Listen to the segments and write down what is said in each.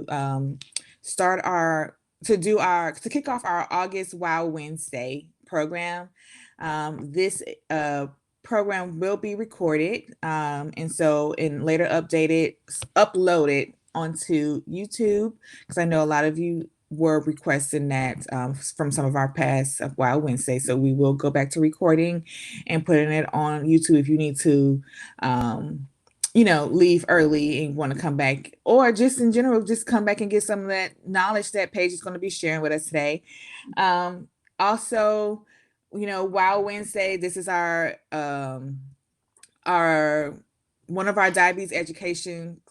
um, to kick off our August Wow Wednesday program. This program will be recorded, and later uploaded onto YouTube, because I know a lot of you were requesting that from some of our past Wow Wednesday. So we will go back to recording and putting it on YouTube if you need to. Leave early and want to come back, or just in general, just come back and get some of that knowledge that Paige is going to be sharing with us today. Also, Wow Wednesday, this is our one of our diabetes education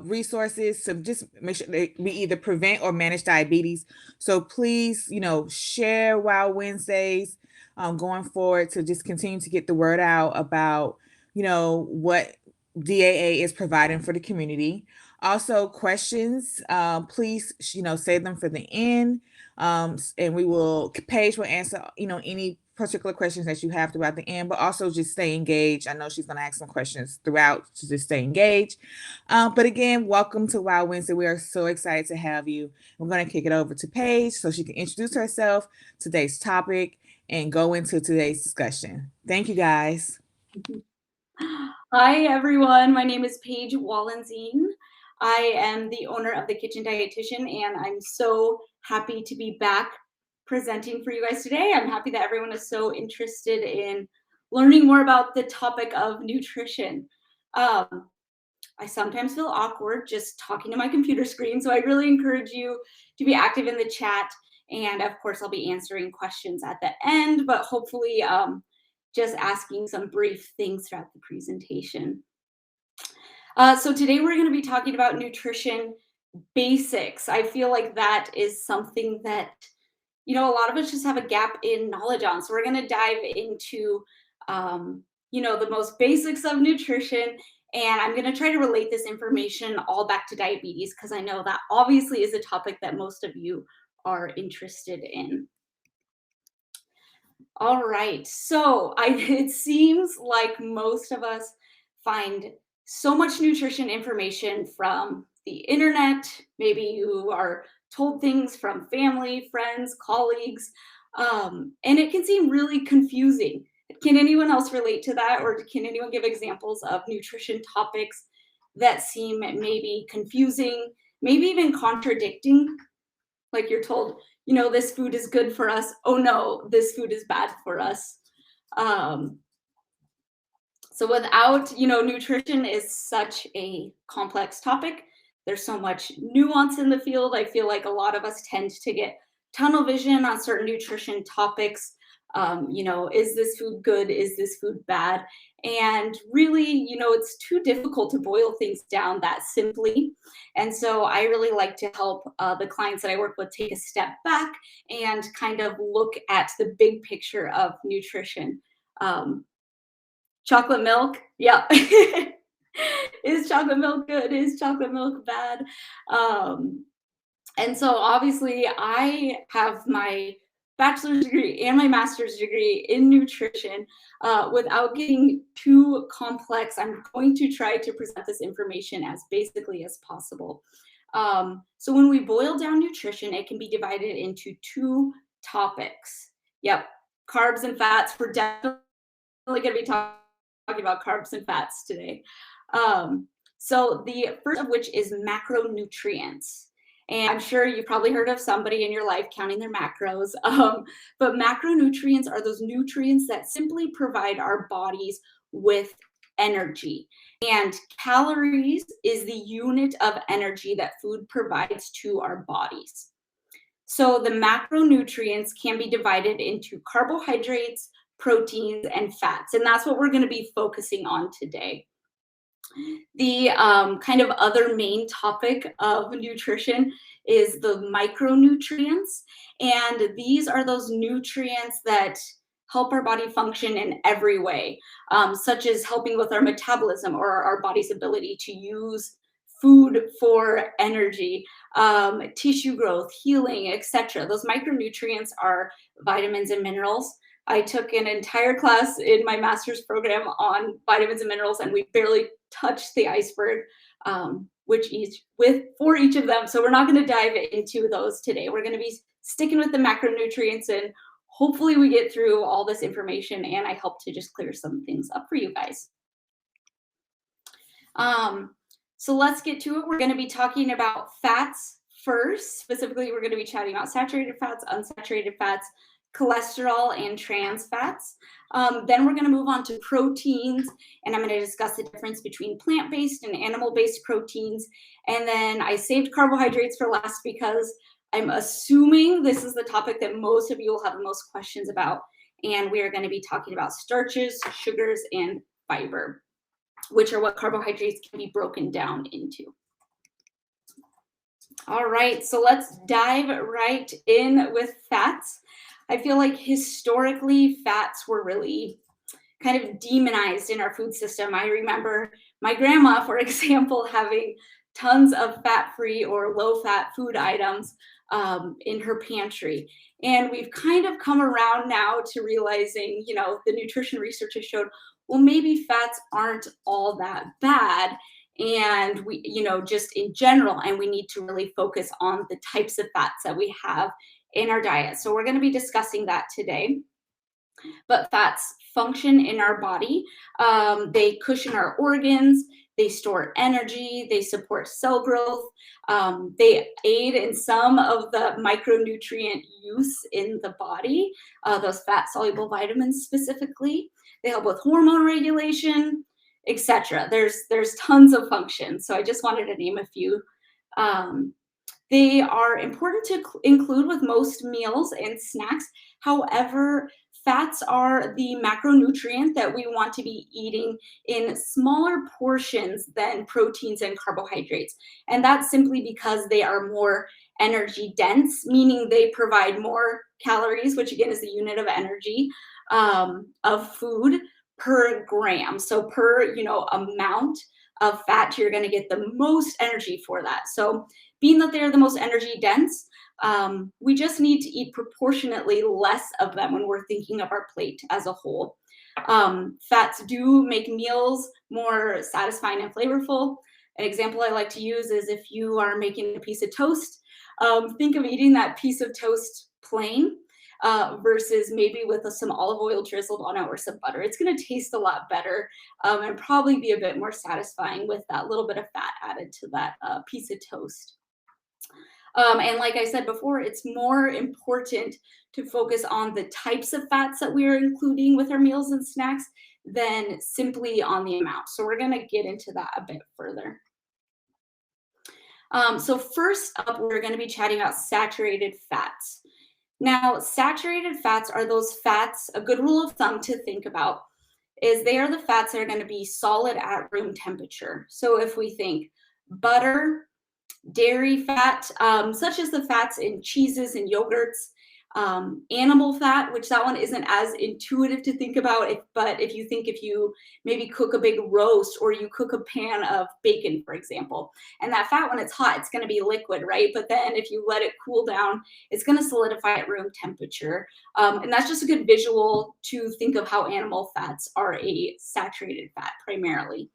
resources to just make sure that we either prevent or manage diabetes. So please, share Wow Wednesdays going forward to just continue to get the word out about, what DAA is providing for the community. Also, questions, please, save them for the end. And Paige will answer, any particular questions that you have throughout the end, but also just stay engaged. I know she's going to ask some questions throughout to just stay engaged. But again, welcome to Wow Wednesday. We are so excited to have you. We're going to kick it over to Paige so she can introduce herself, today's topic, and go into today's discussion. Thank you, guys. Hi, everyone. My name is Paige Wallenzine. I am the owner of The Kitchen Dietitian, and I'm so happy to be back presenting for you guys today. I'm happy that everyone is so interested in learning more about the topic of nutrition. I sometimes feel awkward just talking to my computer screen, so I really encourage you to be active in the chat. And of course, I'll be answering questions at the end, but hopefully just asking some brief things throughout the presentation. So today we're going to be talking about nutrition basics. I feel like that is something that, a lot of us just have a gap in knowledge on. So we're going to dive into, the most basics of nutrition. And I'm going to try to relate this information all back to diabetes, because I know that obviously is a topic that most of you are interested in. All right, so it seems like most of us find so much nutrition information from the internet. Maybe you are told things from family, friends, colleagues, and it can seem really confusing. Can anyone else relate to that, or can anyone give examples of nutrition topics that seem maybe confusing, maybe even contradicting? Like you're told, this food is good for us. Oh no, this food is bad for us. So without, nutrition is such a complex topic. There's so much nuance in the field. I feel like a lot of us tend to get tunnel vision on certain nutrition topics. Is this food good? Is this food bad? And really, it's too difficult to boil things down that simply. And so I really like to help the clients that I work with take a step back and kind of look at the big picture of nutrition. Chocolate milk, yeah. Is chocolate milk good? Is chocolate milk bad? And so obviously I have my bachelor's degree and my master's degree in nutrition. Without getting too complex, I'm going to try to present this information as basically as possible. So when we boil down nutrition, it can be divided into two topics. Yep, carbs and fats. We're definitely going to be talking about carbs and fats today. So the first of which is macronutrients. And I'm sure you've probably heard of somebody in your life counting their macros, but macronutrients are those nutrients that simply provide our bodies with energy. And calories is the unit of energy that food provides to our bodies. So the macronutrients can be divided into carbohydrates, proteins, and fats, and that's what we're going to be focusing on today. The kind of other main topic of nutrition is the micronutrients. And these are those nutrients that help our body function in every way, such as helping with our metabolism or our body's ability to use food for energy, tissue growth, healing, etc. Those micronutrients are vitamins and minerals. I took an entire class in my master's program on vitamins and minerals, and we barely touch the iceberg, for each of them. So we're not going to dive into those today. We're going to be sticking with the macronutrients, and hopefully we get through all this information and I help to just clear some things up for you guys. So let's get to it. We're going to be talking about fats first. Specifically, we're going to be chatting about saturated fats, unsaturated fats, cholesterol, and trans fats. Then we're going to move on to proteins, and I'm going to discuss the difference between plant-based and animal-based proteins. And then I saved carbohydrates for last because I'm assuming this is the topic that most of you will have the most questions about. And we are going to be talking about starches, sugars, and fiber, which are what carbohydrates can be broken down into. All right, so let's dive right in with fats. I feel like historically fats were really kind of demonized in our food system. I remember my grandma, for example, having tons of fat-free or low-fat food items in her pantry. And we've kind of come around now to realizing, you know, the nutrition research has showed, well, maybe fats aren't all that bad. And we, you know, just in general, and we need to really focus on the types of fats that we have in our diet. So we're going to be discussing that today. But fats function in our body. They cushion our organs. They store energy. They support cell growth. They aid in some of the micronutrient use in the body, those fat-soluble vitamins specifically. They help with hormone regulation, etc. There's tons of functions. So I just wanted to name a few. They are important to include with most meals and snacks. However, fats are the macronutrient that we want to be eating in smaller portions than proteins and carbohydrates. And that's simply because they are more energy dense, meaning they provide more calories, which again is the unit of energy of food per gram. So per, you know, amount of fat, you're going to get the most energy for that. So being that they're the most energy dense, we just need to eat proportionately less of them when we're thinking of our plate as a whole. Fats do make meals more satisfying and flavorful. An example I like to use is if you are making a piece of toast, think of eating that piece of toast plain versus maybe with some olive oil drizzled on it or some butter. It's going to taste a lot better and probably be a bit more satisfying with that little bit of fat added to that piece of toast. And like I said before, it's more important to focus on the types of fats that we are including with our meals and snacks than simply on the amount. So we're going to get into that a bit further. So first up, we're going to be chatting about saturated fats. Now, saturated fats are those fats, a good rule of thumb to think about is they are the fats that are going to be solid at room temperature. So if we think butter, dairy fat, such as the fats in cheeses and yogurts, animal fat, which that one isn't as intuitive to think about, but if you maybe cook a big roast or you cook a pan of bacon, for example, and that fat when it's hot, it's going to be liquid, right? But then if you let it cool down, it's going to solidify at room temperature. And that's just a good visual to think of how animal fats are a saturated fat primarily.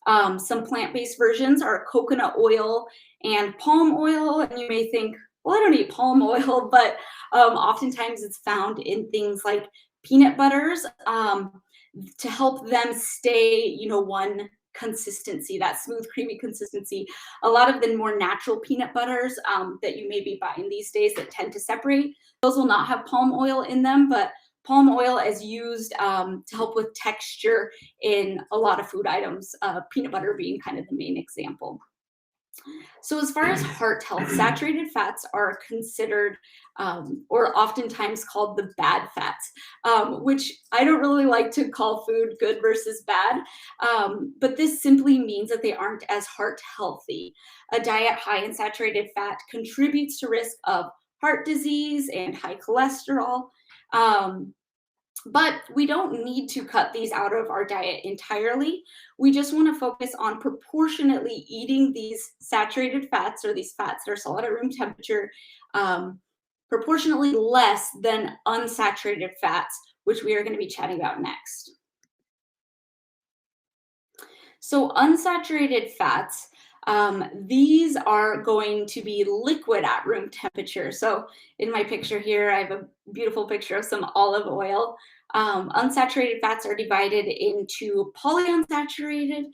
Some plant-based versions are coconut oil and palm oil, and you may think, well, I don't eat palm oil, but oftentimes it's found in things like peanut butters to help them stay, you know, one consistency, that smooth, creamy consistency. A lot of the more natural peanut butters that you may be buying these days that tend to separate, those will not have palm oil in them, but palm oil is used to help with texture in a lot of food items, peanut butter being kind of the main example. So as far as heart health, saturated fats are considered or oftentimes called the bad fats, which I don't really like to call food good versus bad, but this simply means that they aren't as heart healthy. A diet high in saturated fat contributes to risk of heart disease and high cholesterol. But we don't need to cut these out of our diet entirely. We just want to focus on proportionately eating these saturated fats or these fats that are solid at room temperature proportionately less than unsaturated fats, which we are going to be chatting about next. So unsaturated fats, these are going to be liquid at room temperature. So in my picture here, I have a beautiful picture of some olive oil. Unsaturated fats are divided into polyunsaturated,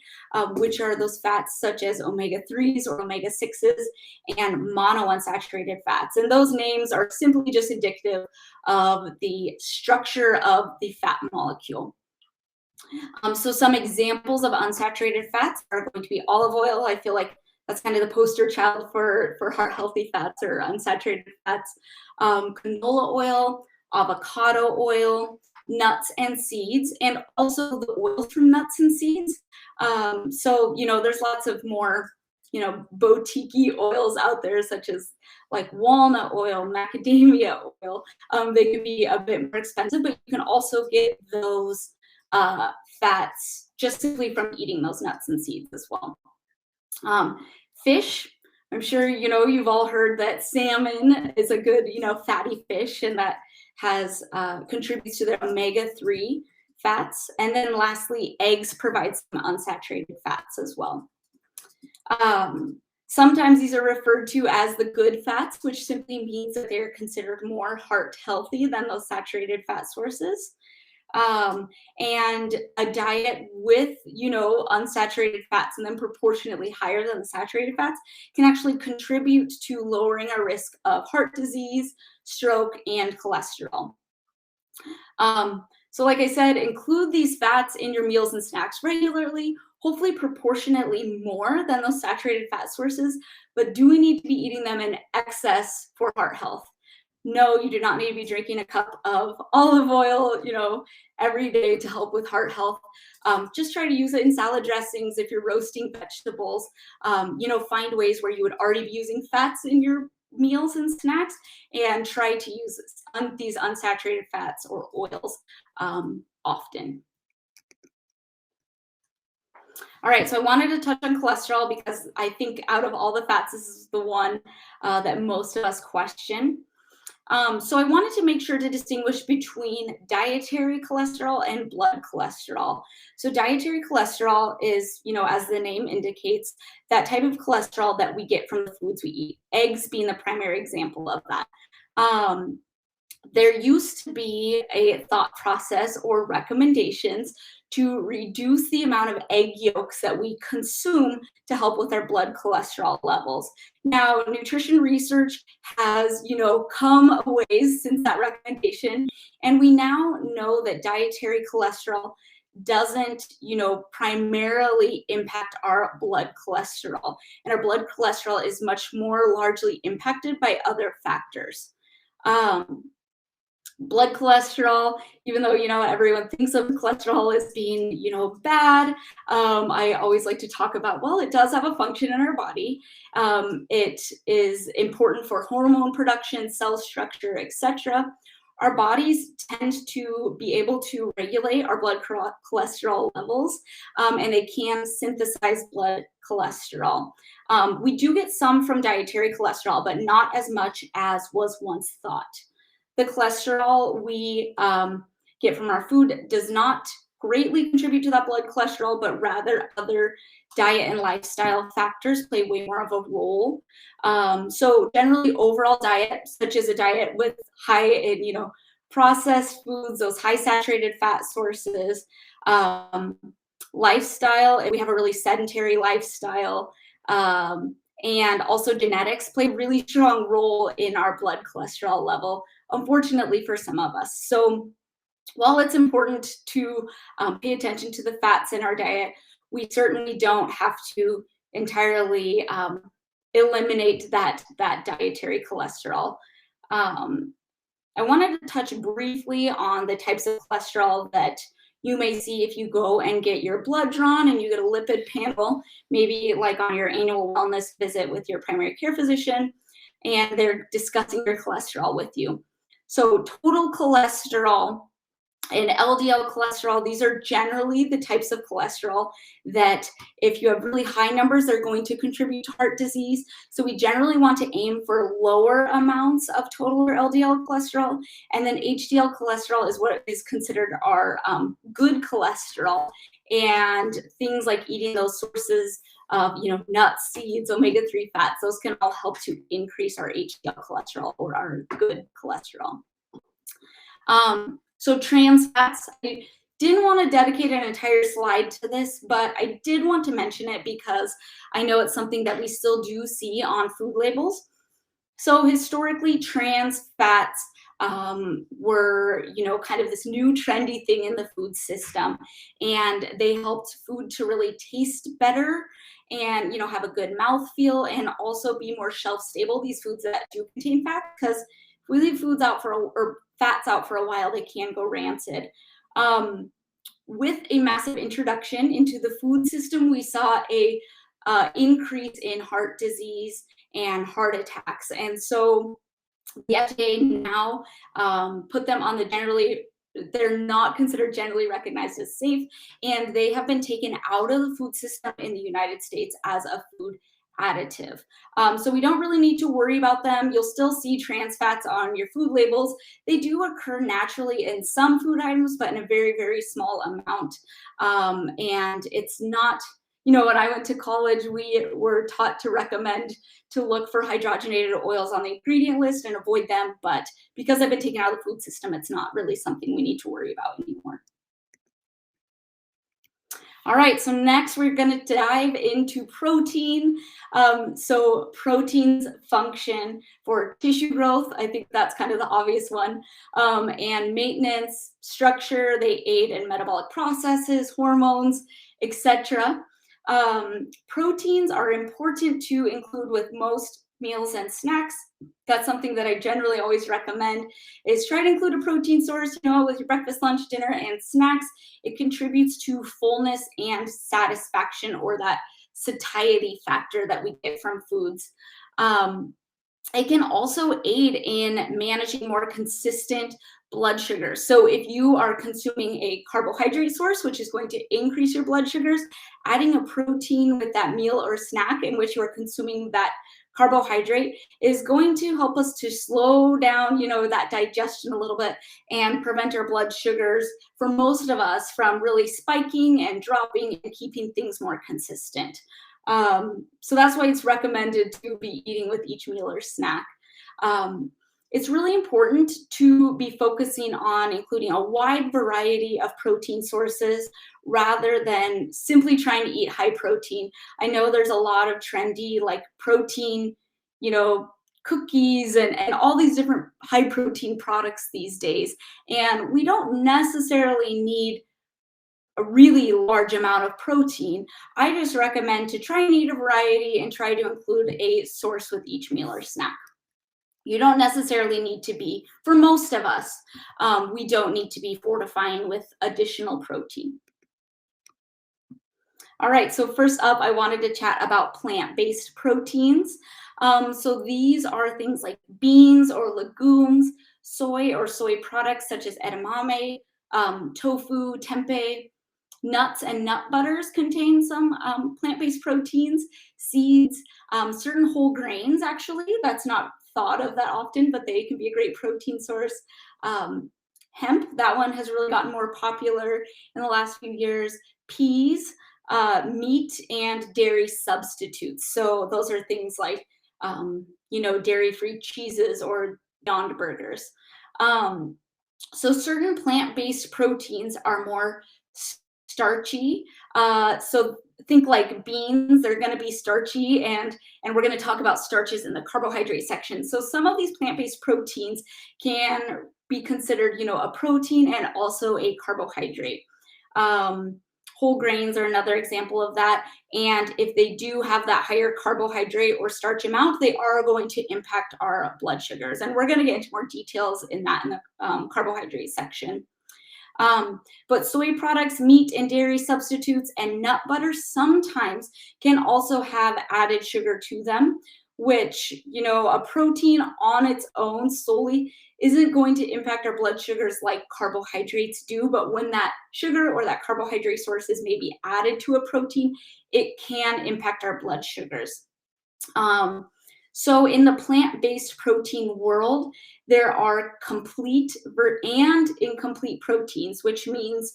which are those fats such as omega-3s or omega-6s, and monounsaturated fats. And those names are simply just indicative of the structure of the fat molecule. So some examples of unsaturated fats are going to be olive oil. I feel like that's kind of the poster child for heart healthy fats or unsaturated fats. Canola oil, avocado oil, nuts and seeds, and also the oils from nuts and seeds. So, there's lots of more, boutique oils out there, such as like walnut oil, macadamia oil. They can be a bit more expensive, but you can also get those fats just simply from eating those nuts and seeds as well. Fish, I'm sure you've all heard that salmon is a good fatty fish, and that has contributes to the omega-3 fats. And then lastly, eggs provide some unsaturated fats as well. Sometimes these are referred to as the good fats, which simply means that they're considered more heart healthy than those saturated fat sources. And a diet with, unsaturated fats and then proportionately higher than the saturated fats can actually contribute to lowering our risk of heart disease, stroke, and cholesterol. So like I said, include these fats in your meals and snacks regularly, hopefully proportionately more than those saturated fat sources, but do we need to be eating them in excess for heart health? No, you do not need to be drinking a cup of olive oil, every day to help with heart health. Just try to use it in salad dressings if you're roasting vegetables. Find ways where you would already be using fats in your meals and snacks, and try to use these unsaturated fats or oils often. All right, so I wanted to touch on cholesterol because I think out of all the fats, this is the one that most of us question. So I wanted to make sure to distinguish between dietary cholesterol and blood cholesterol. So dietary cholesterol is, as the name indicates, that type of cholesterol that we get from the foods we eat, eggs being the primary example of that. There used to be a thought process or recommendations to reduce the amount of egg yolks that we consume to help with our blood cholesterol levels. Now, nutrition research has, come a ways since that recommendation, and we now know that dietary cholesterol doesn't, primarily impact our blood cholesterol, and our blood cholesterol is much more largely impacted by other factors. Blood cholesterol, even though everyone thinks of cholesterol as being bad, I always like to talk about, well, it does have a function in our body. It is important for hormone production, cell structure, etc. Our bodies tend to be able to regulate our blood cholesterol levels, and they can synthesize blood cholesterol. We do get some from dietary cholesterol, but not as much as was once thought. The cholesterol we get from our food does not greatly contribute to that blood cholesterol, but rather other diet and lifestyle factors play way more of a role. So generally overall diet, such as a diet with high in, processed foods, those high saturated fat sources, lifestyle, and we have a really sedentary lifestyle, and also genetics play a really strong role in our blood cholesterol level, unfortunately for some of us. So while it's important to pay attention to the fats in our diet, we certainly don't have to entirely eliminate that dietary cholesterol. I wanted to touch briefly on the types of cholesterol that you may see if you go and get your blood drawn and you get a lipid panel, maybe like on your annual wellness visit with your primary care physician, and they're discussing your cholesterol with you. So total cholesterol and LDL cholesterol, these are generally the types of cholesterol that if you have really high numbers, they're going to contribute to heart disease. So we generally want to aim for lower amounts of total or LDL cholesterol. And then HDL cholesterol is what is considered our good cholesterol. and things like eating those sources of, nuts, seeds, omega-3 fats, those can all help to increase our HDL cholesterol, or our good cholesterol. So trans fats, I didn't want to dedicate an entire slide to this, but I did want to mention it because I know it's something that we still do see on food labels. So historically, trans fats were, kind of this new trendy thing in the food system, and they helped food to really taste better and, have a good mouthfeel and also be more shelf stable, these foods that do contain fat, because if we leave foods out or fats out for a while, they can go rancid. With a massive introduction into the food system, we saw a increase in heart disease and heart attacks. And so the FDA now put them on they're not considered generally recognized as safe, and they have been taken out of the food system in the United States as a food additive. So we don't really need to worry about them. You'll still see trans fats on your food labels. They do occur naturally in some food items, but in a very, very small amount. And it's not, when I went to college, we were taught to recommend to look for hydrogenated oils on the ingredient list and avoid them. But because I've been taken out of the food system, it's not really something we need to worry about anymore. All right, so next we're going to dive into protein. So proteins function for tissue growth. I think that's kind of the obvious one. And maintenance, structure, they aid in metabolic processes, hormones, etc. Proteins are important to include with most meals and snacks. That's something that I generally always recommend, is try to include a protein source, with your breakfast, lunch, dinner, and snacks. It contributes to fullness and satisfaction, or that satiety factor that we get from foods. It can also aid in managing more consistent blood sugar. So if you are consuming a carbohydrate source, which is going to increase your blood sugars, adding a protein with that meal or snack in which you are consuming that carbohydrate is going to help us to slow down, that digestion a little bit and prevent our blood sugars, for most of us, from really spiking and dropping, and keeping things more consistent. So that's why it's recommended to be eating with each meal or snack. It's really important to be focusing on including a wide variety of protein sources rather than simply trying to eat high protein. I know there's a lot of trendy like protein, cookies and all these different high protein products these days. And we don't necessarily need a really large amount of protein. I just recommend to try and eat a variety and try to include a source with each meal or snack. You don't necessarily need to be, for most of us, we don't need to be fortifying with additional protein. All right, so first up, I wanted to chat about plant-based proteins. So these are things like beans or legumes, soy or soy products such as edamame, tofu, tempeh. Nuts and nut butters contain some plant-based proteins, seeds, certain whole grains, actually. That's not thought of that often, but they can be a great protein source. Hemp, that one has really gotten more popular in the last few years. Peas, meat, and dairy substitutes. So those are things like, dairy-free cheeses or Beyond Burgers. So certain plant-based proteins are more starchy. So think like beans, they're going to be starchy, and we're going to talk about starches in the carbohydrate section. So some of these plant-based proteins can be considered, a protein and also a carbohydrate. Whole grains are another example of that. And if they do have that higher carbohydrate or starch amount, they are going to impact our blood sugars. And we're going to get into more details in that in the carbohydrate section. But soy products, meat and dairy substitutes, and nut butter sometimes can also have added sugar to them, which, a protein on its own solely isn't going to impact our blood sugars like carbohydrates do. But when that sugar or that carbohydrate source is maybe added to a protein, it can impact our blood sugars. So in the plant-based protein world, there are complete and incomplete proteins, which means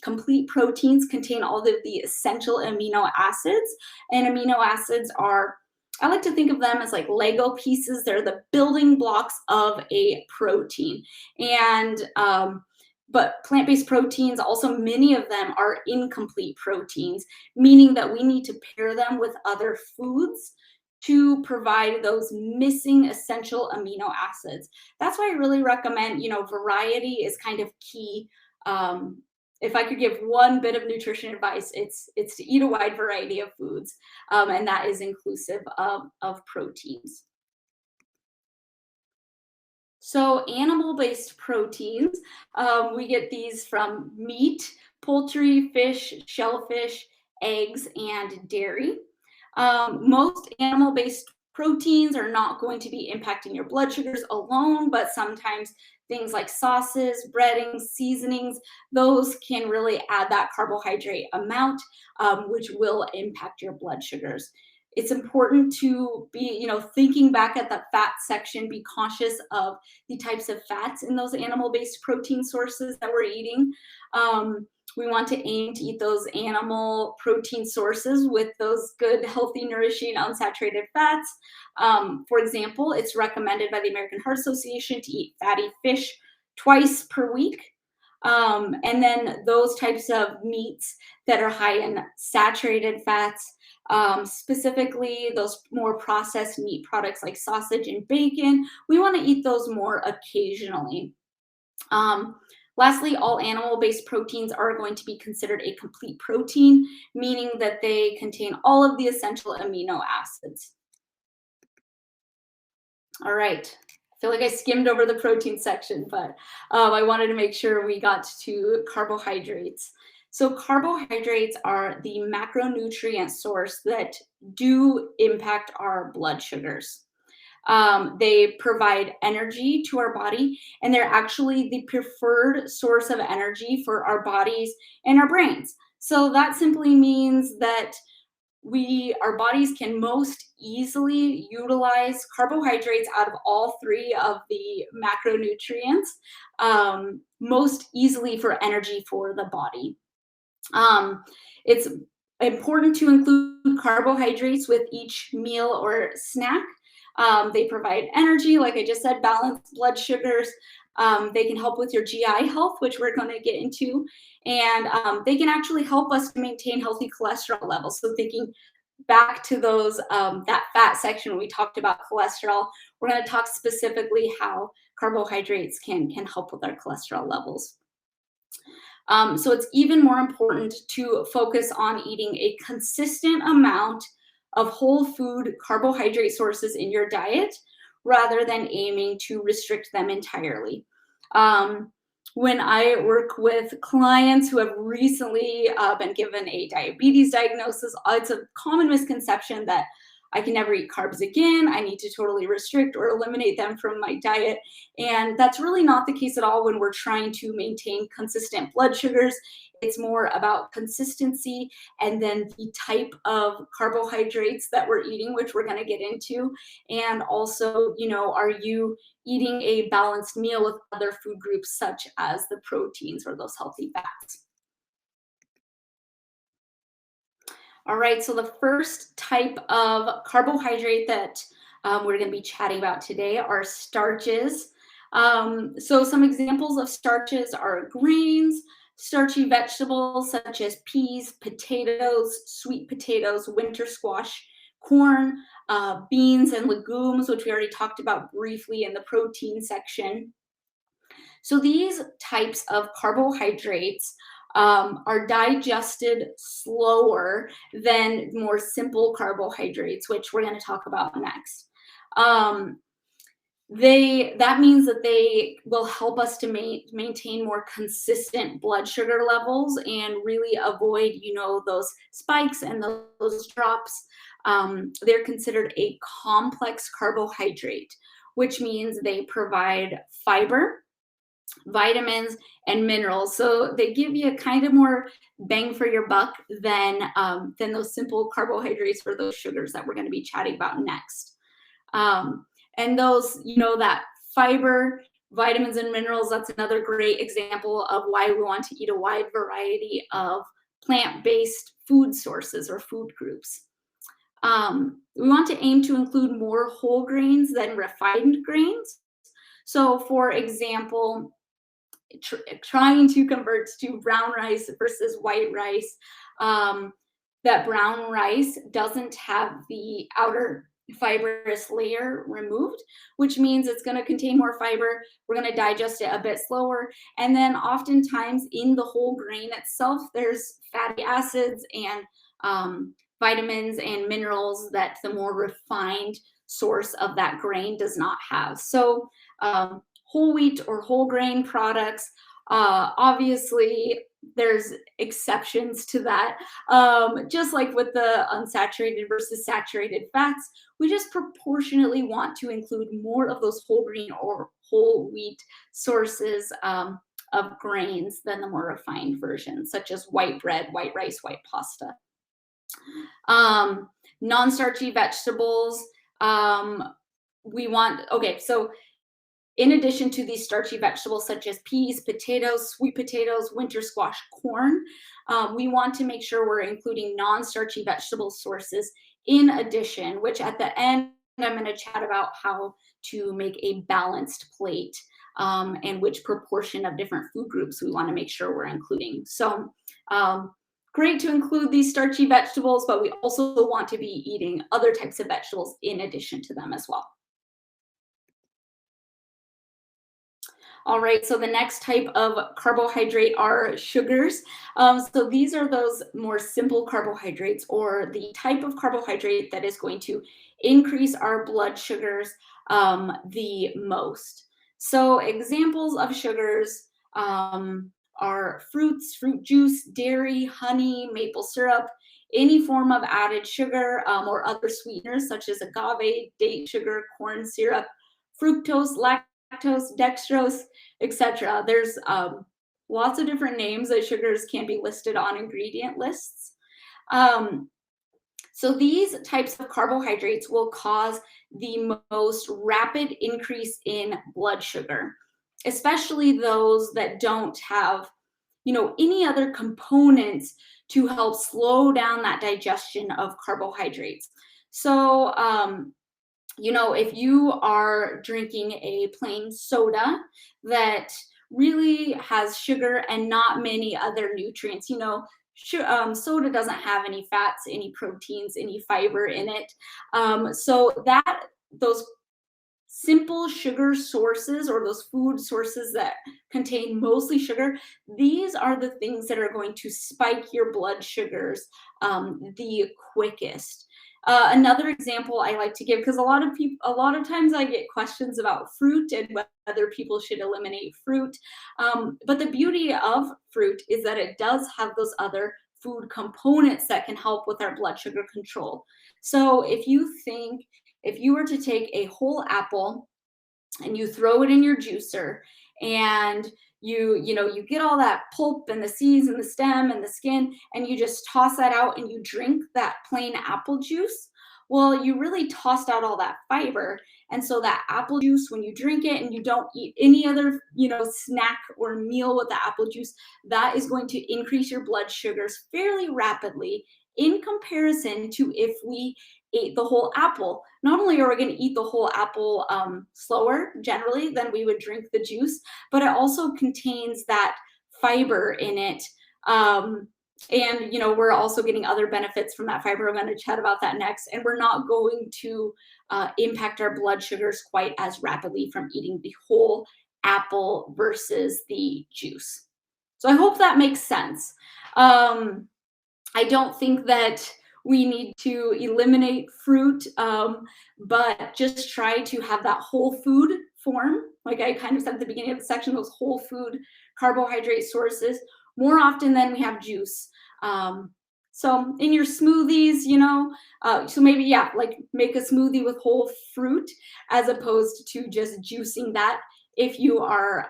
Complete proteins contain all of the essential amino acids, and amino acids are, I like to think of them as like Lego pieces. They're the building blocks of a protein. And but plant-based proteins, also many of them are incomplete proteins, meaning that we need to pair them with other foods to provide those missing essential amino acids. That's why I really recommend, variety is kind of key. If I could give one bit of nutrition advice, it's to eat a wide variety of foods, and that is inclusive of proteins. So animal-based proteins, we get these from meat, poultry, fish, shellfish, eggs, and dairy. Most animal-based proteins are not going to be impacting your blood sugars alone, but sometimes things like sauces, breadings, seasonings, those can really add that carbohydrate amount, which will impact your blood sugars. It's important to be, thinking back at the fat section, be conscious of the types of fats in those animal-based protein sources that we're eating. We want to aim to eat those animal protein sources with those good, healthy, nourishing, unsaturated fats. For example, it's recommended by the American Heart Association to eat fatty fish twice per week. And then those types of meats that are high in saturated fats, specifically those more processed meat products like sausage and bacon, we want to eat those more occasionally. Lastly, all animal-based proteins are going to be considered a complete protein, meaning that they contain all of the essential amino acids. All right. I feel like I skimmed over the protein section, but I wanted to make sure we got to carbohydrates. So carbohydrates are the macronutrient source that do impact our blood sugars. They provide energy to our body, and they're actually the preferred source of energy for our bodies and our brains. So that simply means that our bodies can most easily utilize carbohydrates out of all three of the macronutrients most easily for energy for the body. It's important to include carbohydrates with each meal or snack. They provide energy, like I just said, balanced blood sugars. They can help with your GI health, which we're going to get into. And they can actually help us to maintain healthy cholesterol levels. So thinking back to those that fat section when we talked about cholesterol, we're going to talk specifically how carbohydrates can help with our cholesterol levels. So it's even more important to focus on eating a consistent amount of whole food carbohydrate sources in your diet rather than aiming to restrict them entirely. When I work with clients who have recently been given a diabetes diagnosis, it's a common misconception that I can never eat carbs again. I need to totally restrict or eliminate them from my diet. And that's really not the case at all when we're trying to maintain consistent blood sugars. It's more about consistency and then the type of carbohydrates that we're eating, which we're going to get into. And also, are you eating a balanced meal with other food groups such as the proteins or those healthy fats? All right, so the first type of carbohydrate that we're going to be chatting about today are starches. So some examples of starches are grains, starchy vegetables such as peas, potatoes, sweet potatoes, winter squash, corn, beans, and legumes, which we already talked about briefly in the protein section. So these types of carbohydrates are digested slower than more simple carbohydrates, which we're going to talk about next. That means that they will help us to maintain more consistent blood sugar levels and really avoid, those spikes and those drops. They're considered a complex carbohydrate, which means they provide fiber, vitamins, and minerals. So they give you kind of more bang for your buck than those simple carbohydrates or those sugars that we're going to be chatting about next. And those, that fiber Vitamins and minerals, that's another great example of why we want to eat a wide variety of plant-based food sources or food groups. We want to aim to include more whole grains than refined grains. So for example, trying to convert to brown rice versus white rice, that brown rice doesn't have the outer fibrous layer removed, which means it's going to contain more fiber. We're going to digest it a bit slower. And then oftentimes in the whole grain itself, there's fatty acids and vitamins and minerals that the more refined source of that grain does not have. So whole wheat or whole grain products, obviously there's exceptions to that. Just like with the unsaturated versus saturated fats, we just proportionately want to include more of those whole grain or whole wheat sources of grains than the more refined versions, such as white bread, white rice, white pasta. Non-starchy vegetables, we want, okay, so in addition to these starchy vegetables such as peas, potatoes, sweet potatoes, winter squash, corn, we want to make sure we're including non-starchy vegetable sources in addition, which at the end, I'm going to chat about how to make a balanced plate and which proportion of different food groups we want to make sure we're including. So great to include these starchy vegetables, but we also want to be eating other types of vegetables in addition to them as well. All right, so the next type of carbohydrate are sugars. So these are those more simple carbohydrates, or the type of carbohydrate that is going to increase our blood sugars the most. So examples of sugars are fruits, fruit juice, dairy, honey, maple syrup, any form of added sugar or other sweeteners such as agave, date sugar, corn syrup, fructose, lactose, dextrose, etc. There's lots of different names that sugars can be listed on ingredient lists. So these types of carbohydrates will cause the most rapid increase in blood sugar, especially those that don't have, any other components to help slow down that digestion of carbohydrates. So, if you are drinking a plain soda that really has sugar and not many other nutrients, soda doesn't have any fats, any proteins, any fiber in it. So those simple sugar sources, or those food sources that contain mostly sugar, these are the things that are going to spike your blood sugars the quickest. Another example I like to give, because a lot of times I get questions about fruit and whether people should eliminate fruit. But the beauty of fruit is that it does have those other food components that can help with our blood sugar control. So if you were to take a whole apple and you throw it in your juicer, and you get all that pulp and the seeds and the stem and the skin, and you just toss that out and you drink that plain apple juice, well, you really tossed out all that fiber. And so that apple juice, when you drink it and you don't eat any other, snack or meal with the apple juice, that is going to increase your blood sugars fairly rapidly in comparison to if we ate the whole apple. Not only are we going to eat the whole apple slower generally than we would drink the juice, but it also contains that fiber in it. And we're also getting other benefits from that fiber. I'm going to chat about that next. And we're not going to impact our blood sugars quite as rapidly from eating the whole apple versus the juice. So I hope that makes sense. I don't think that we need to eliminate fruit, but just try to have that whole food form. Like I kind of said at the beginning of the section, those whole food carbohydrate sources more often than we have juice. So in your smoothies, so maybe, like make a smoothie with whole fruit as opposed to just juicing that, if you are,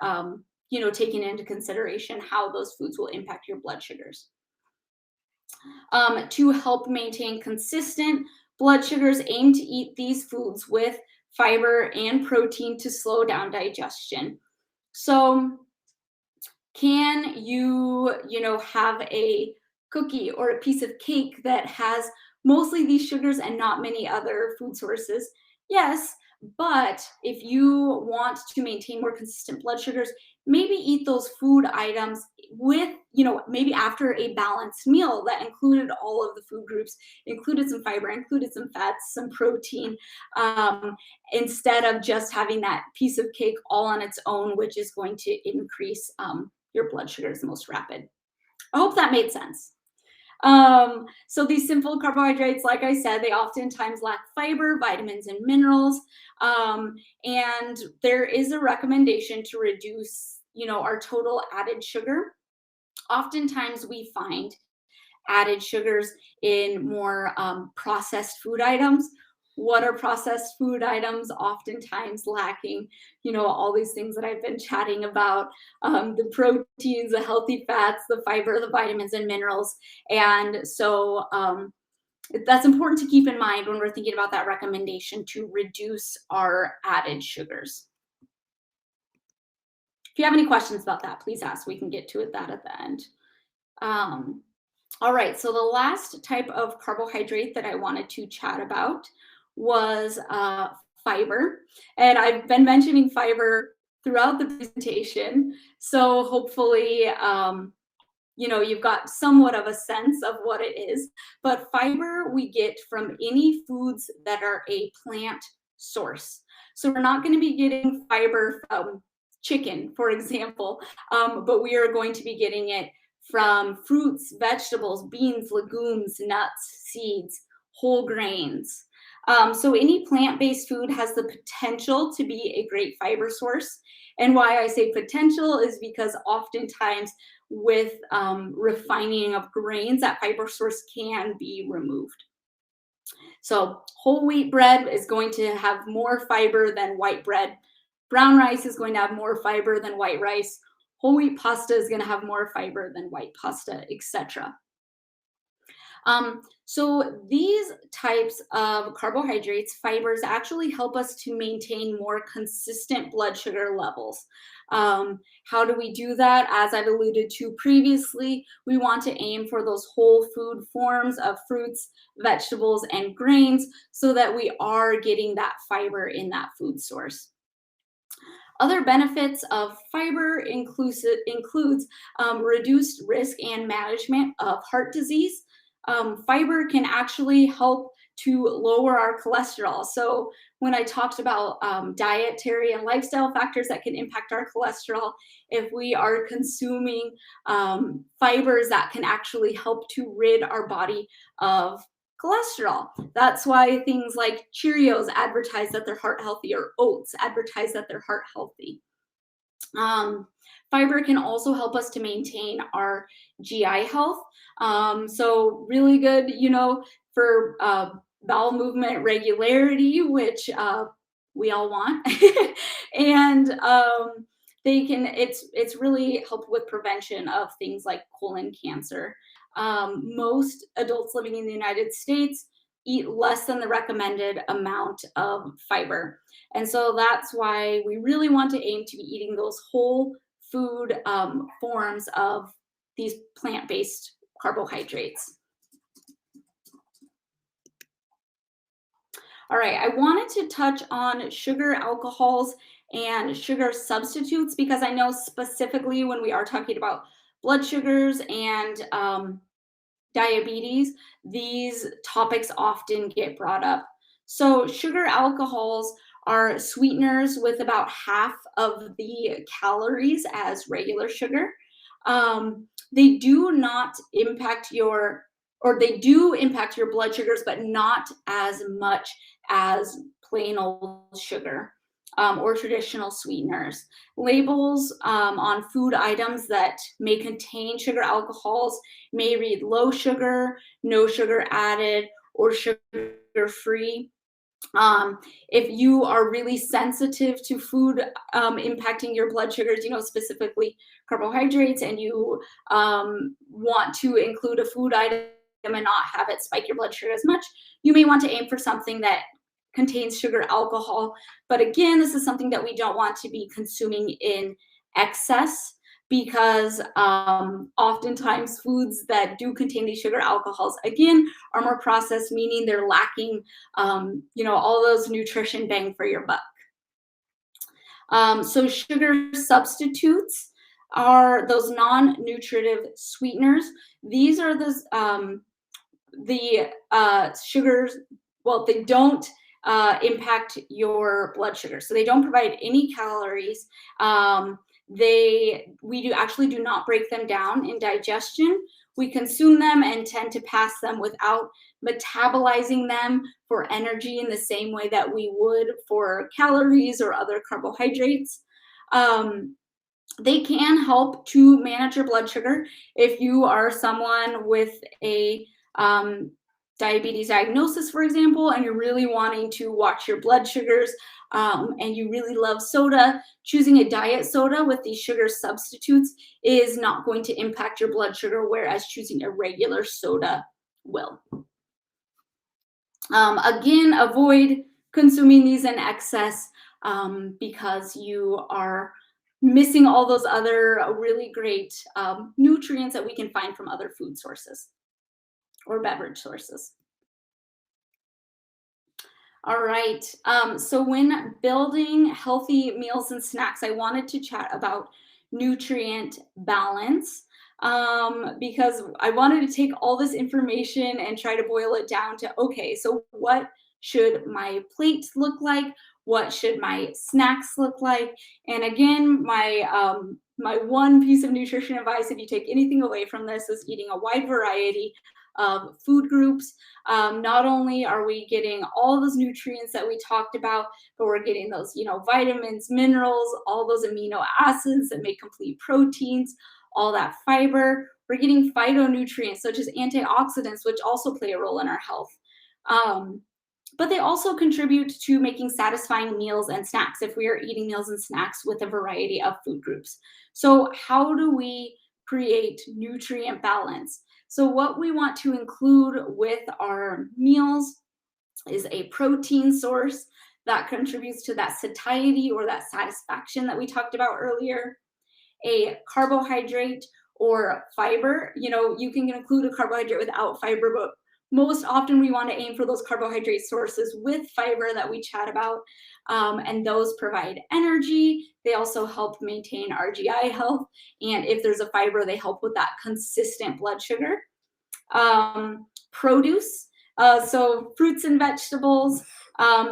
taking into consideration how those foods will impact your blood sugars. To help maintain consistent blood sugars, aim to eat these foods with fiber and protein to slow down digestion. So can you, have a cookie or a piece of cake that has mostly these sugars and not many other food sources? Yes, but if you want to maintain more consistent blood sugars, maybe eat those food items with, maybe after a balanced meal that included all of the food groups, included some fiber, included some fats, some protein, um, instead of just having that piece of cake all on its own, which is going to increase your blood sugars the most rapid. I hope that made sense. So these simple carbohydrates, like I said, they oftentimes lack fiber, vitamins, and minerals. And there is a recommendation to reduce, our total added sugar. Oftentimes we find added sugars in more processed food items. What are processed food items? Oftentimes lacking, all these things that I've been chatting about, the proteins, the healthy fats, the fiber, the vitamins, and minerals. And so that's important to keep in mind when we're thinking about that recommendation to reduce our added sugars. If you have any questions about that, please ask. We can get to that at the end. All right, so the last type of carbohydrate that I wanted to chat about was fiber. And I've been mentioning fiber throughout the presentation. So hopefully, you've got somewhat of a sense of what it is. But fiber we get from any foods that are a plant source. So we're not going to be getting fiber from chicken, for example, but we are going to be getting it from fruits, vegetables, beans, legumes, nuts, seeds, whole grains. So any plant-based food has the potential to be a great fiber source. And why I say potential is because oftentimes with refining of grains, that fiber source can be removed. So whole wheat bread is going to have more fiber than white bread. Brown rice is going to have more fiber than white rice. Whole wheat pasta is going to have more fiber than white pasta, etc. So these types of carbohydrates, fibers, actually help us to maintain more consistent blood sugar levels. How do we do that? As I've alluded to previously, we want to aim for those whole food forms of fruits, vegetables, and grains so that we are getting that fiber in that food source. Other benefits of fiber includes reduced risk and management of heart disease. Fiber can actually help to lower our cholesterol. So when I talked about dietary and lifestyle factors that can impact our cholesterol, if we are consuming fibers that can actually help to rid our body of cholesterol. That's why things like Cheerios advertise that they're heart healthy, or oats advertise that they're heart healthy. Fiber can also help us to maintain our GI health. So really good, for bowel movement regularity, which we all want. And it's really helped with prevention of things like colon cancer. Most adults living in the United States eat less than the recommended amount of fiber. And so that's why we really want to aim to be eating those whole food forms of these plant-based carbohydrates. All right, I wanted to touch on sugar alcohols and sugar substitutes because I know specifically when we are talking about blood sugars and diabetes, these topics often get brought up. So sugar alcohols are sweeteners with about half of the calories as regular sugar. They do not impact they do impact your blood sugars, but not as much as plain old sugar. Or traditional sweeteners. Labels on food items that may contain sugar alcohols may read low sugar, no sugar added, or sugar free. If you are really sensitive to food impacting your blood sugars, specifically carbohydrates, and you want to include a food item and not have it spike your blood sugar as much, you may want to aim for something that contains sugar alcohol. But again, this is something that we don't want to be consuming in excess, because oftentimes foods that do contain these sugar alcohols, again, are more processed, meaning they're lacking, all those nutrition bang for your buck. So sugar substitutes are those non-nutritive sweeteners. These are the sugars, well, they don't impact your blood sugar. So they don't provide any calories. We actually do not break them down in digestion. We consume them and tend to pass them without metabolizing them for energy in the same way that we would for calories or other carbohydrates. They can help to manage your blood sugar if you are someone with a diabetes diagnosis, for example, and you're really wanting to watch your blood sugars, and you really love soda. Choosing a diet soda with these sugar substitutes is not going to impact your blood sugar, whereas choosing a regular soda will. Again, avoid consuming these in excess because you are missing all those other really great nutrients that we can find from other food sources or beverage sources. All right, so when building healthy meals and snacks, I wanted to chat about nutrient balance, because I wanted to take all this information and try to boil it down to, okay, so what should my plate look like? What should my snacks look like? And again, my one piece of nutrition advice, if you take anything away from this, is eating a wide variety of food groups. Not only are we getting all those nutrients that we talked about, but we're getting those, vitamins, minerals, all those amino acids that make complete proteins, all that fiber. We're getting phytonutrients such as antioxidants, which also play a role in our health. But they also contribute to making satisfying meals and snacks if we are eating meals and snacks with a variety of food groups. So how do we create nutrient balance? So what we want to include with our meals is a protein source that contributes to that satiety or that satisfaction that we talked about earlier, a carbohydrate or fiber. You can include a carbohydrate without fiber, but most often we want to aim for those carbohydrate sources with fiber that we chat about, and those provide energy. They also help maintain our GI health, and if there's a fiber, they help with that consistent blood sugar. Produce, so fruits and vegetables,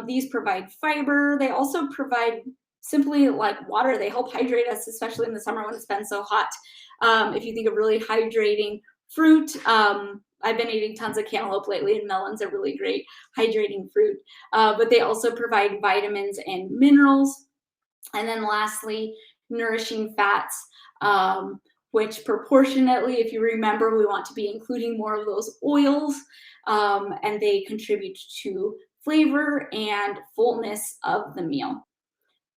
these provide fiber. They also provide simply like water. They help hydrate us, especially in the summer when it's been so hot. If you think of really hydrating fruit, I've been eating tons of cantaloupe lately, and melons are really great hydrating fruit. But they also provide vitamins and minerals. And then lastly, nourishing fats, which proportionately, if you remember, we want to be including more of those oils, and they contribute to flavor and fullness of the meal.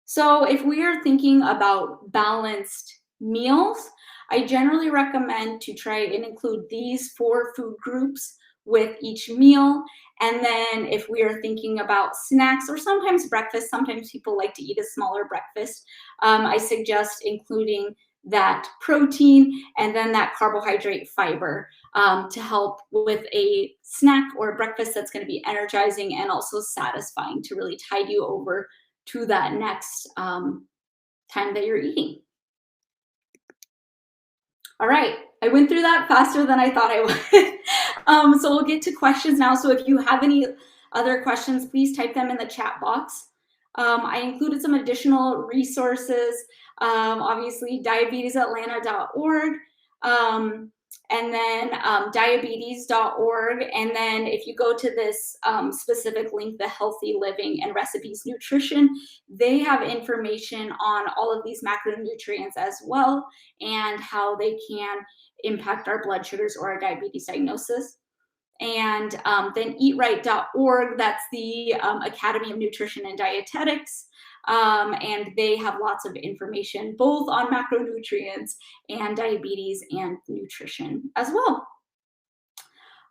So if we are thinking about balanced meals, I generally recommend to try and include these 4 food groups with each meal. And then if we are thinking about snacks or sometimes breakfast, sometimes people like to eat a smaller breakfast, I suggest including that protein and then that carbohydrate fiber to help with a snack or a breakfast that's going to be energizing and also satisfying to really tide you over to that next time that you're eating. All right, I went through that faster than I thought I would. So we'll get to questions now. So if you have any other questions, please type them in the chat box. I included some additional resources, obviously diabetiesatlanta.org, and then diabetes.org. And then if you go to this specific link, the Healthy Living and Recipes Nutrition, they have information on all of these macronutrients as well and how they can impact our blood sugars or our diabetes diagnosis. And then eatright.org, that's the Academy of Nutrition and Dietetics. And they have lots of information both on macronutrients and diabetes and nutrition as well.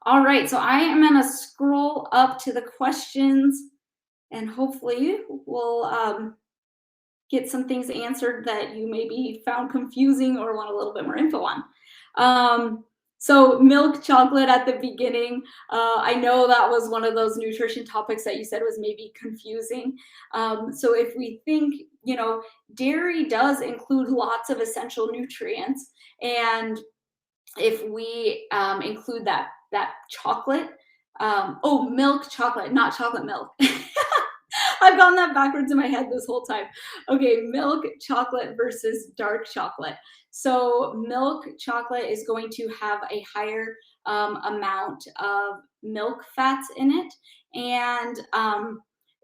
All right, so I am going to scroll up to the questions and hopefully we'll get some things answered that you maybe found confusing or want a little bit more info on. So milk chocolate at the beginning, I know that was one of those nutrition topics that you said was maybe confusing. So if we think, you know, dairy does include lots of essential nutrients, and if we include that chocolate, milk chocolate, not chocolate milk. I've gotten that backwards in my head this whole time. Okay, milk chocolate versus dark chocolate. So milk chocolate is going to have a higher amount of milk fats in it. And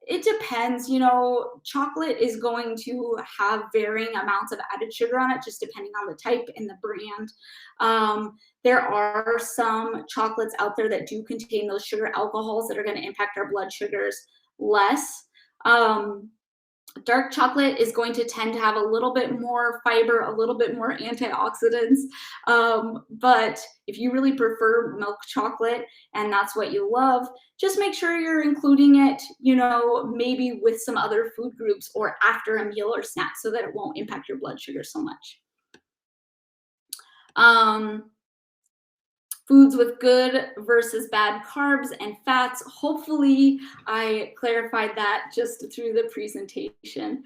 it depends, you know, chocolate is going to have varying amounts of added sugar on it, just depending on the type and the brand. There are some chocolates out there that do contain those sugar alcohols that are going to impact our blood sugars less. Dark chocolate is going to tend to have a little bit more fiber, a little bit more antioxidants. But if you really prefer milk chocolate and that's what you love, just make sure you're including it, you know, maybe with some other food groups or after a meal or snack so that it won't impact your blood sugar so much. Foods with good versus bad carbs and fats. Hopefully I clarified that just through the presentation.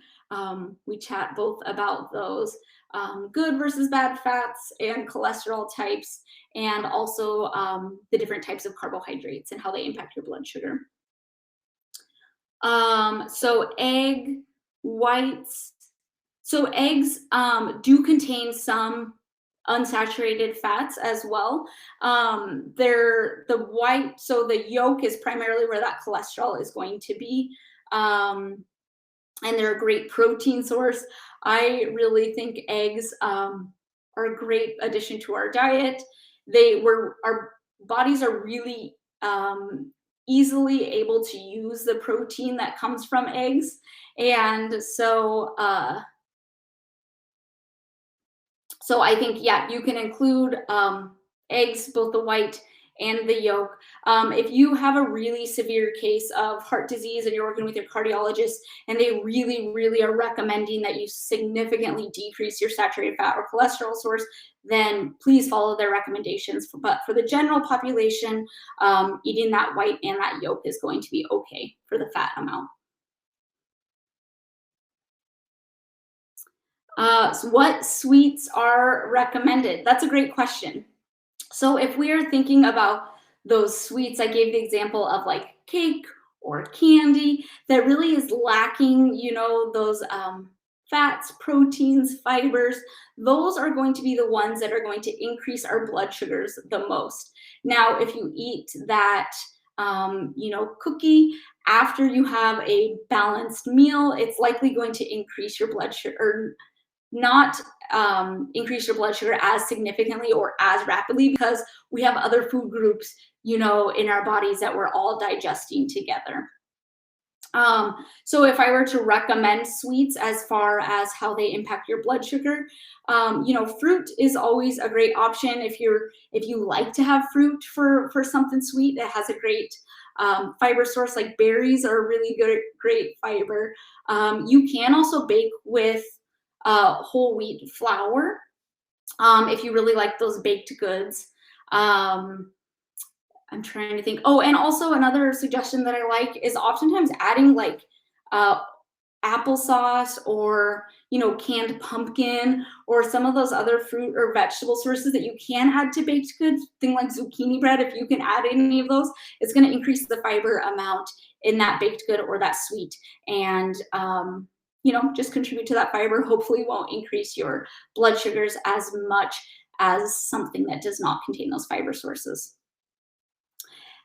We chat both about those good versus bad fats and cholesterol types, and also the different types of carbohydrates and how they impact your blood sugar. So egg whites. So eggs do contain some unsaturated fats as well. They're the white, so the yolk is primarily where that cholesterol is going to be. And they're a great protein source. I really think eggs are a great addition to our diet. Our bodies are really easily able to use the protein that comes from eggs. And so I think, yeah, you can include eggs, both the white and the yolk. If you have a really severe case of heart disease and you're working with your cardiologist and they really, really are recommending that you significantly decrease your saturated fat or cholesterol source, then please follow their recommendations. But for the general population, eating that white and that yolk is going to be okay for the fat amount. So what sweets are recommended? That's a great question. So if we are thinking about those sweets, I gave the example of like cake or candy that really is lacking, you know, those fats, proteins, fibers. Those are going to be the ones that are going to increase our blood sugars the most. Now, if you eat that, you know, cookie after you have a balanced meal, it's likely going to increase your blood sugar, or not increase your blood sugar as significantly or as rapidly, because we have other food groups, you know, in our bodies that we're all digesting together. So if I were to recommend sweets as far as how they impact your blood sugar, you know, fruit is always a great option. If you like to have fruit for something sweet, it has a great fiber source. Like berries are a really great fiber. You can also bake with whole wheat flour if you really like those baked goods. I'm trying to think. Oh, and also another suggestion that I like is oftentimes adding like applesauce or, you know, canned pumpkin or some of those other fruit or vegetable sources that you can add to baked goods. Thing like zucchini bread, if you can add any of those, it's going to increase the fiber amount in that baked good or that sweet. And you know, just contribute to that fiber. Hopefully won't increase your blood sugars as much as something that does not contain those fiber sources.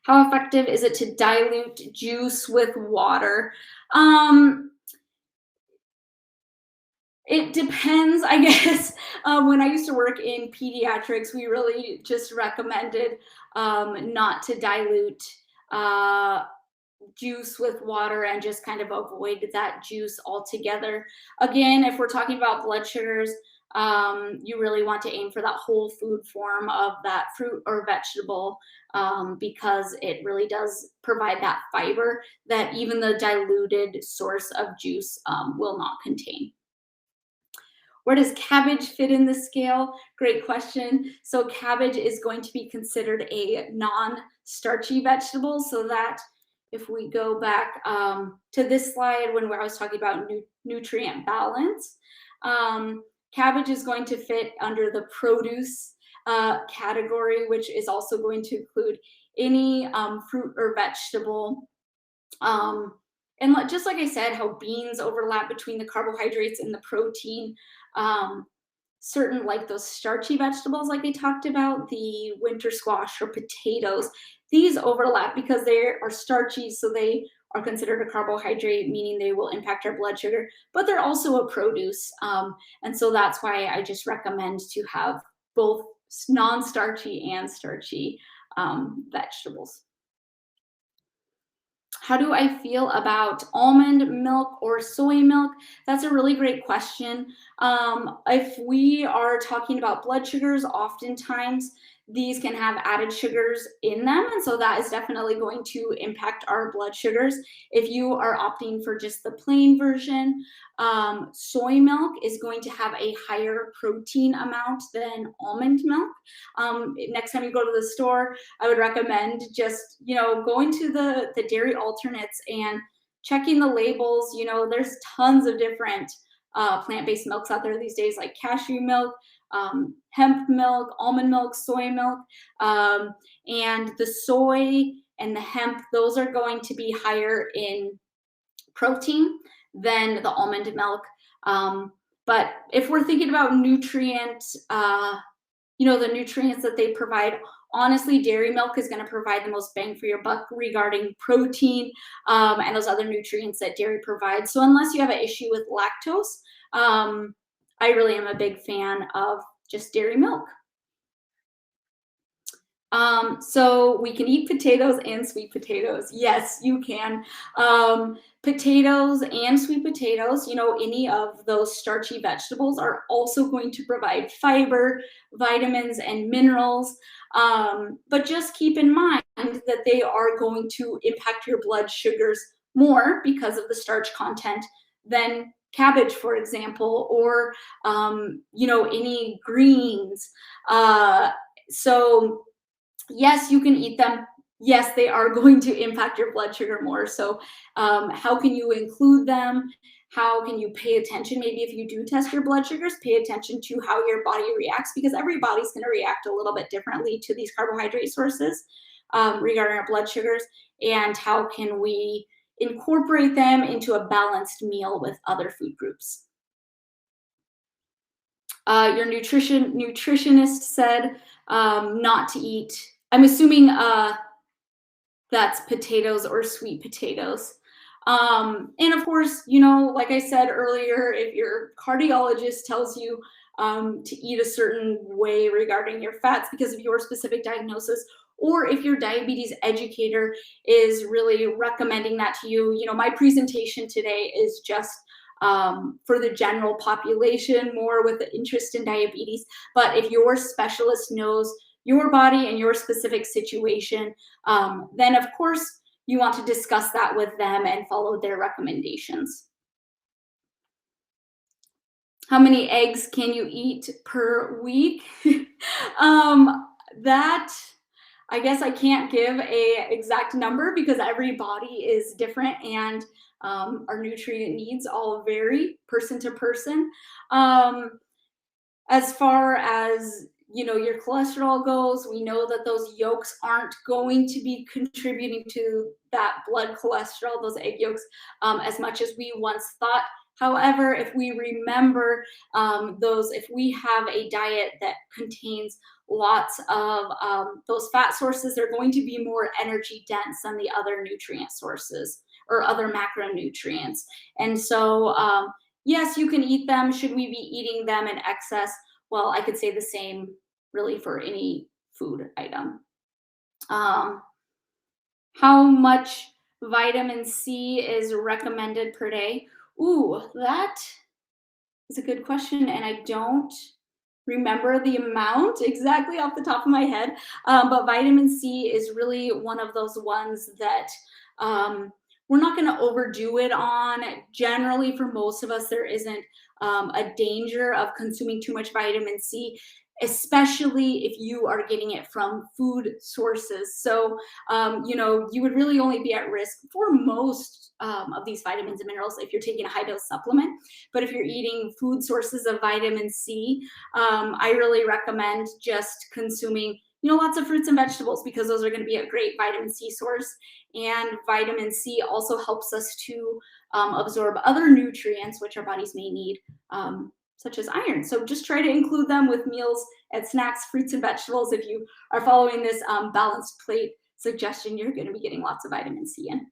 How effective is it to dilute juice with water? It depends, I guess. When I used to work in pediatrics, we really just recommended not to dilute juice with water and just kind of avoid that juice altogether. Again, if we're talking about blood sugars, you really want to aim for that whole food form of that fruit or vegetable, because it really does provide that fiber that even the diluted source of juice will not contain. Where does cabbage fit in the scale? Great question. So cabbage is going to be considered a non-starchy vegetable. So that if we go back to this slide when I was talking about nutrient balance, cabbage is going to fit under the produce category, which is also going to include any fruit or vegetable. And just like I said, how beans overlap between the carbohydrates and the protein. Certain like those starchy vegetables like I talked about, the winter squash or potatoes, these overlap because they are starchy, so they are considered a carbohydrate, meaning they will impact our blood sugar, but they're also a produce. And so that's why I just recommend to have both non-starchy and starchy vegetables. How do I feel about almond milk or soy milk? That's a really great question. If we are talking about blood sugars, oftentimes these can have added sugars in them. And so that is definitely going to impact our blood sugars. If you are opting for just the plain version, soy milk is going to have a higher protein amount than almond milk. Next time you go to the store, I would recommend just, going to the dairy alternates and checking the labels. There's tons of different plant-based milks out there these days, like cashew milk, hemp milk, almond milk, soy milk, and the soy and the hemp, those are going to be higher in protein than the almond milk. But if we're thinking about nutrients, the nutrients that they provide, honestly, dairy milk is going to provide the most bang for your buck regarding protein and those other nutrients that dairy provides. So unless you have an issue with lactose, I really am a big fan of just dairy milk. So we can eat potatoes and sweet potatoes. Yes, you can. Potatoes and sweet potatoes, any of those starchy vegetables are also going to provide fiber, vitamins, and minerals. But just keep in mind that they are going to impact your blood sugars more because of the starch content than cabbage, for example, or, any greens. So yes, you can eat them. Yes, they are going to impact your blood sugar more. So how can you include them? How can you pay attention? Maybe if you do test your blood sugars, pay attention to how your body reacts, because every body's going to react a little bit differently to these carbohydrate sources regarding our blood sugars, and how can we incorporate them into a balanced meal with other food groups. Your nutritionist said not to eat. I'm assuming that's potatoes or sweet potatoes. And of course, like I said earlier, if your cardiologist tells you to eat a certain way regarding your fats because of your specific diagnosis, or if your diabetes educator is really recommending that to you, my presentation today is just for the general population, more with the interest in diabetes. But if your specialist knows your body and your specific situation, then of course you want to discuss that with them and follow their recommendations. How many eggs can you eat per week? That, I guess I can't give a exact number because every body is different, and our nutrient needs all vary person to person. As far as your cholesterol goes, we know that those yolks aren't going to be contributing to that blood cholesterol, those egg yolks, as much as we once thought. However, if we remember if we have a diet that contains lots of those fat sources, they're going to be more energy dense than the other nutrient sources or other macronutrients. And so, yes, you can eat them. Should we be eating them in excess? Well, I could say the same really for any food item. How much vitamin C is recommended per day? Ooh, that is a good question, and I don't remember the amount exactly off the top of my head, but vitamin C is really one of those ones that we're not going to overdo it on. Generally, for most of us, there isn't a danger of consuming too much vitamin C, especially if you are getting it from food sources. So, you would really only be at risk for most of these vitamins and minerals if you're taking a high dose supplement. But if you're eating food sources of vitamin C, I really recommend just consuming lots of fruits and vegetables, because those are going to be a great vitamin C source. And vitamin C also helps us to absorb other nutrients which our bodies may need, such as iron. So just try to include them with meals and snacks, fruits and vegetables. If you are following this balanced plate suggestion, you're going to be getting lots of vitamin C in.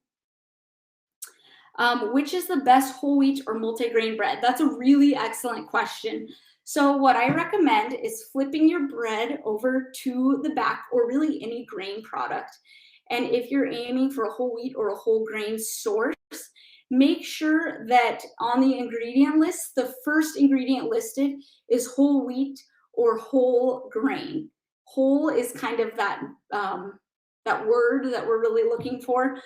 Which is the best whole wheat or multigrain bread? That's a really excellent question. So what I recommend is flipping your bread over to the back, or really any grain product. And if you're aiming for a whole wheat or a whole grain source, make sure that on the ingredient list, the first ingredient listed is whole wheat or whole grain. Whole is kind of that word that we're really looking for.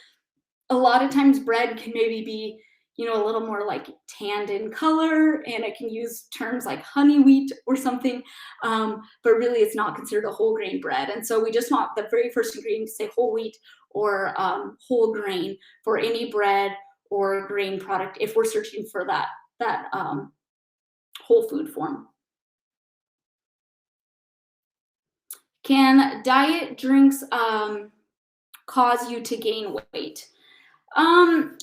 A lot of times bread can maybe be a little more like tanned in color, and it can use terms like honey wheat or something, but really it's not considered a whole grain bread. And so we just want the very first ingredient to say whole wheat or whole grain for any bread or grain product if we're searching for that whole food form. Can diet drinks cause you to gain weight?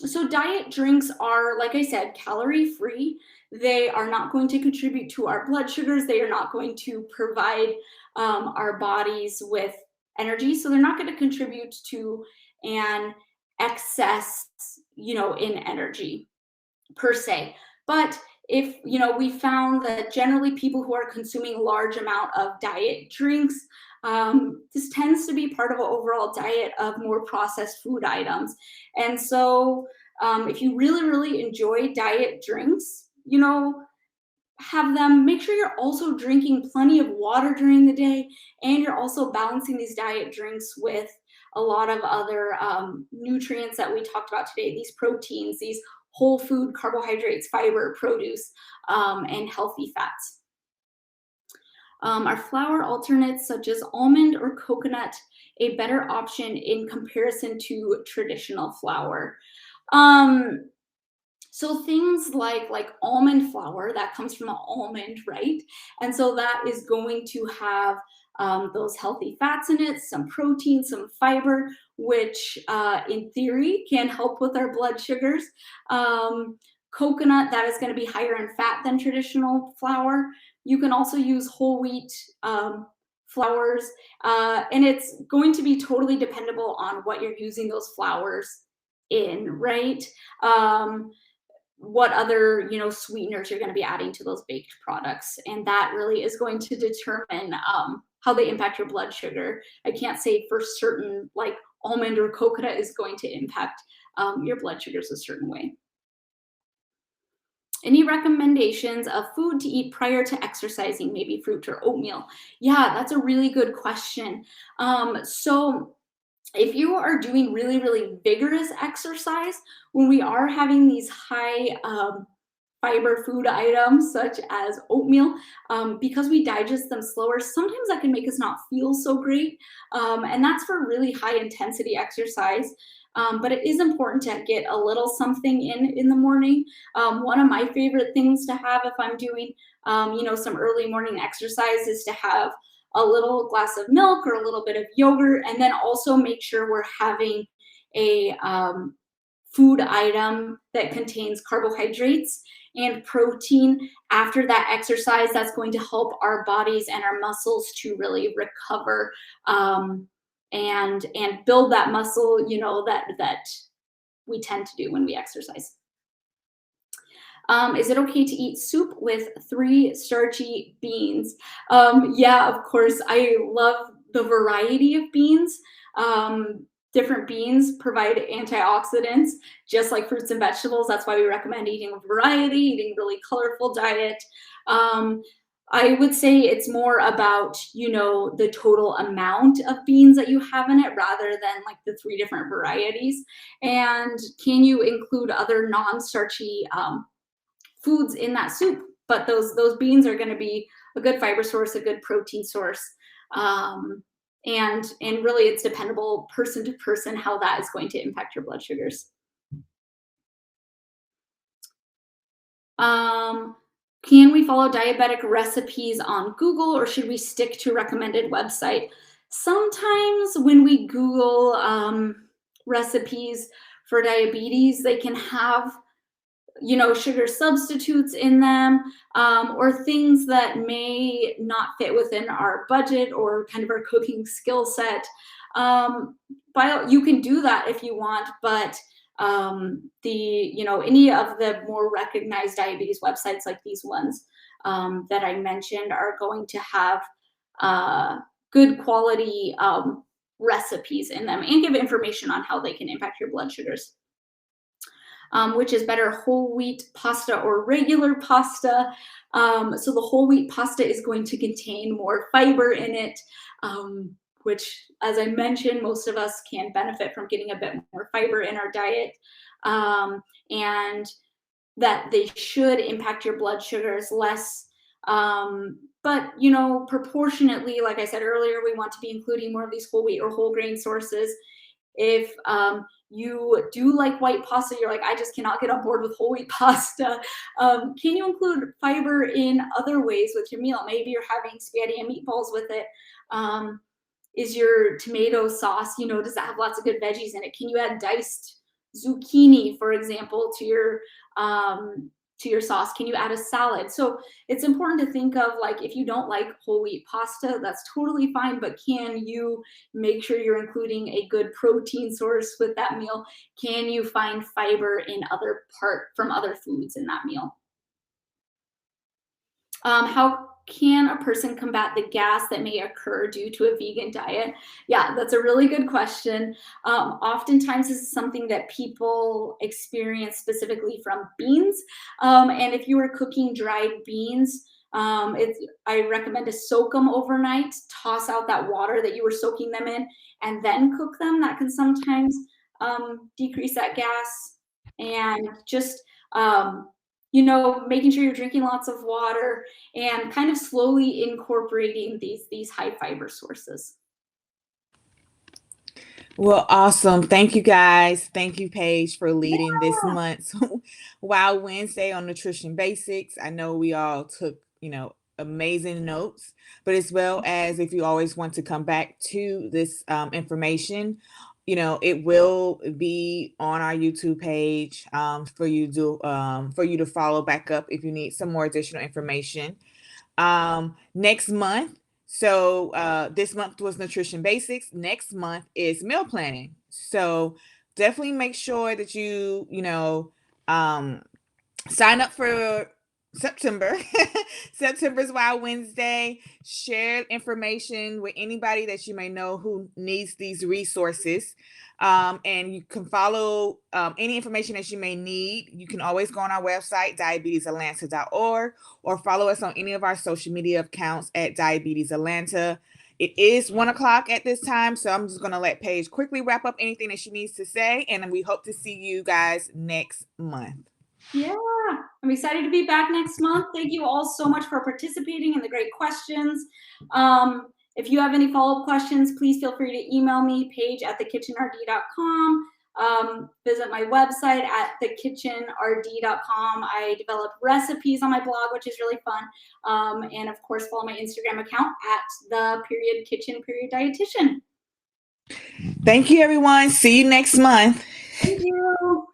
So diet drinks are, like I said, calorie free. They are not going to contribute to our blood sugars. They are not going to provide our bodies with energy. So they're not going to contribute to an excess, in energy per se. But if, we found that generally people who are consuming large amount of diet drinks, this tends to be part of an overall diet of more processed food items. And so if you really, really enjoy diet drinks, have them, make sure you're also drinking plenty of water during the day, and you're also balancing these diet drinks with a lot of other nutrients that we talked about today, these proteins, these whole food carbohydrates, fiber, produce, and healthy fats. Are flour alternates such as almond or coconut a better option in comparison to traditional flour? So things like almond flour, that comes from an almond, right? And so that is going to have those healthy fats in it, some protein, some fiber, which in theory can help with our blood sugars. Coconut, that is going to be higher in fat than traditional flour. You can also use whole wheat flours, and it's going to be totally dependable on what you're using those flours in, right? What other sweeteners you're going to be adding to those baked products, and that really is going to determine how they impact your blood sugar. I can't say for certain like almond or coconut is going to impact your blood sugars a certain way. Any recommendations of food to eat prior to exercising, maybe fruit or oatmeal? Yeah, that's a really good question. So if you are doing really, really vigorous exercise, when we are having these high fiber food items such as oatmeal, because we digest them slower, sometimes that can make us not feel so great. And that's for really high intensity exercise. But it is important to get a little something in the morning. One of my favorite things to have if I'm doing, some early morning exercise is to have a little glass of milk or a little bit of yogurt, and then also make sure we're having a food item that contains carbohydrates and protein after that exercise. That's going to help our bodies and our muscles to really recover and build that muscle, that we tend to do when we exercise. Is it okay to eat soup with 3 starchy beans? Yeah, of course. I love the variety of beans. Different beans provide antioxidants, just like fruits and vegetables. That's why we recommend eating a variety, eating really colorful diet. I would say it's more about, you know, the total amount of beans that you have in it rather than like the 3 different varieties. And can you include other non-starchy foods in that soup? But those beans are going to be a good fiber source, a good protein source. And really it's dependable person to person how that is going to impact your blood sugars. Can we follow diabetic recipes on Google or should we stick to recommended website? Sometimes when we Google recipes for diabetes, they can have, you know, sugar substitutes in them, or things that may not fit within our budget or kind of our cooking skill set. You can do that if you want, but any of the more recognized diabetes websites like these ones that I mentioned are going to have good quality recipes in them and give information on how they can impact your blood sugars. Which is better, whole wheat pasta or regular pasta? So the whole wheat pasta is going to contain more fiber in it, which, as I mentioned, most of us can benefit from getting a bit more fiber in our diet, and that they should impact your blood sugars less. But, you know, proportionately, like I said earlier, we want to be including more of these whole wheat or whole grain sources. If you do like white pasta, you're like, I just cannot get on board with whole wheat pasta. Can you include fiber in other ways with your meal? Maybe you're having spaghetti and meatballs with it. Is your tomato sauce, you know, does that have lots of good veggies in it? Can you add diced zucchini, for example, to your sauce? Can you add a salad? So it's important to think of, like, if you don't like whole wheat pasta, that's totally fine, but can you make sure you're including a good protein source with that meal? Can you find fiber in from other foods in that meal? How can a person combat the gas that may occur due to a vegan diet? Yeah, that's a really good question. Oftentimes, this is something that people experience specifically from beans. And if you are cooking dried beans, I recommend to soak them overnight, toss out that water that you were soaking them in, and then cook them. That can sometimes decrease that gas. And just making sure you're drinking lots of water and kind of slowly incorporating these high fiber sources. Well, awesome. Thank you guys. Thank you, Paige, for leading this month's Wow Wednesday on Nutrition Basics. I know we all took, amazing notes, but as well as if you always want to come back to this information, it will be on our YouTube page for you to follow back up if you need some more additional information. Next month. So this month was Nutrition Basics. Next month is meal planning. So definitely make sure that you sign up for September. September's Wild Wednesday. Share information with anybody that you may know who needs these resources. And you can follow any information that you may need. You can always go on our website, diabetesatlanta.org, or follow us on any of our social media accounts at Diabetes Atlanta. It is 1:00 at this time, so I'm just going to let Paige quickly wrap up anything that she needs to say, and we hope to see you guys next month. Yeah, I'm excited to be back next month. Thank you all so much for participating and the great questions. If you have any follow-up questions, please feel free to email me, paige@thekitchenrd.com. Visit my website at thekitchenrd.com. I develop recipes on my blog, which is really fun. And of course, follow my Instagram account at the.kitchen.dietitian. Thank you, everyone. See you next month. Thank you.